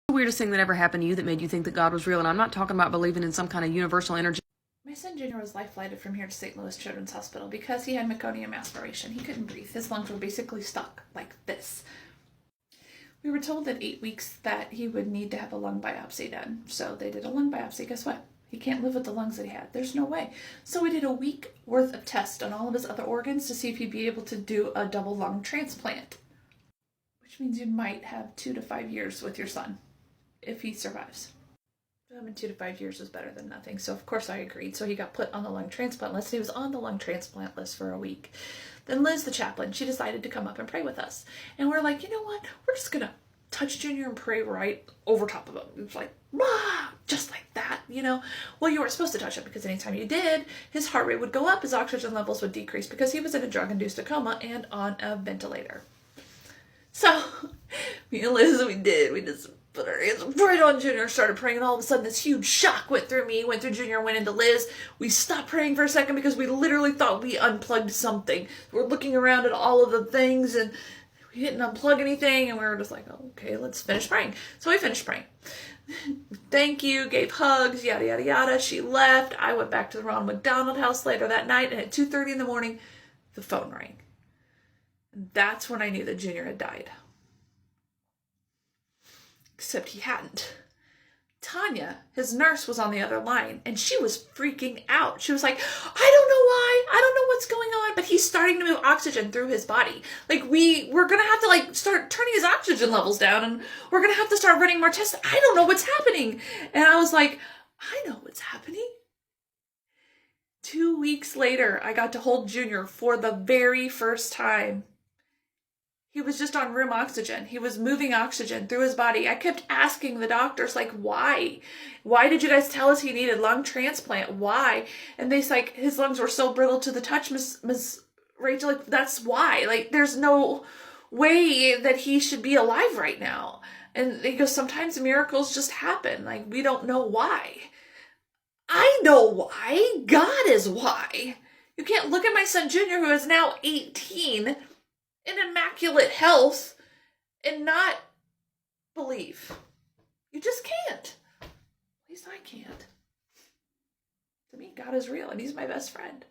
The weirdest thing that ever happened to you that made you think that God was real? And I'm not talking about believing in some kind of universal energy. My son Junior was life flighted from here to St. Louis Children's Hospital because he had meconium aspiration. He couldn't breathe. His lungs were basically stuck like this. We were told at 8 weeks that he would need to have a lung biopsy done. So they did a lung biopsy. Guess what? He can't live with the lungs that he had. There's no way. So we did a week worth of tests on all of his other organs to see if he'd be able to do a double lung transplant, which means you might have 2 to 5 years with your son if he survives. 2 to 5 years is better than nothing. So of course I agreed. So he got put on the lung transplant list. He was on the lung transplant list for a week. Then Liz, the chaplain, she decided to come up and pray with us. And we're like, you know what? We're just going to touch Junior and pray right over top of him. It was like, ah, just like that, you know. Well, you weren't supposed to touch him because anytime you did, his heart rate would go up, his oxygen levels would decrease because he was in a drug-induced coma and on a ventilator. So me and Liz, we just put our hands right on Junior and started praying, and all of a sudden this huge shock went through me, went through Junior, went into Liz. We stopped praying for a second because we literally thought we unplugged something. We're looking around at all of the things and we didn't unplug anything, and we were just like, oh, okay, let's finish praying. So we finished praying. Thank you, gave hugs, yada, yada, yada. She left. I went back to the Ronald McDonald house later that night, and at 2:30 in the morning, the phone rang. And that's when I knew that Junior had died. Except he hadn't. Tanya, his nurse, was on the other line, and she was freaking out. She was like, I don't know why. I don't know what's going on, but he's starting to move oxygen through his body. Like, we're going to have to, start turning his oxygen levels down, and we're going to have to start running more tests. I don't know what's happening. And I was like, I know what's happening. 2 weeks later, I got to hold Junior for the very first time. He was just on room oxygen. He was moving oxygen through his body. I kept asking the doctors, like, why? Why did you guys tell us he needed lung transplant? Why? And they like, his lungs were so brittle to the touch, Miss Rachel, like, that's why. Like, there's no way that he should be alive right now. And they go, sometimes miracles just happen. Like, we don't know why. I know why. God is why. You can't look at my son Junior, who is now 18, in immaculate health, and not believe. You just can't. At least I can't. To me, God is real, and he's my best friend.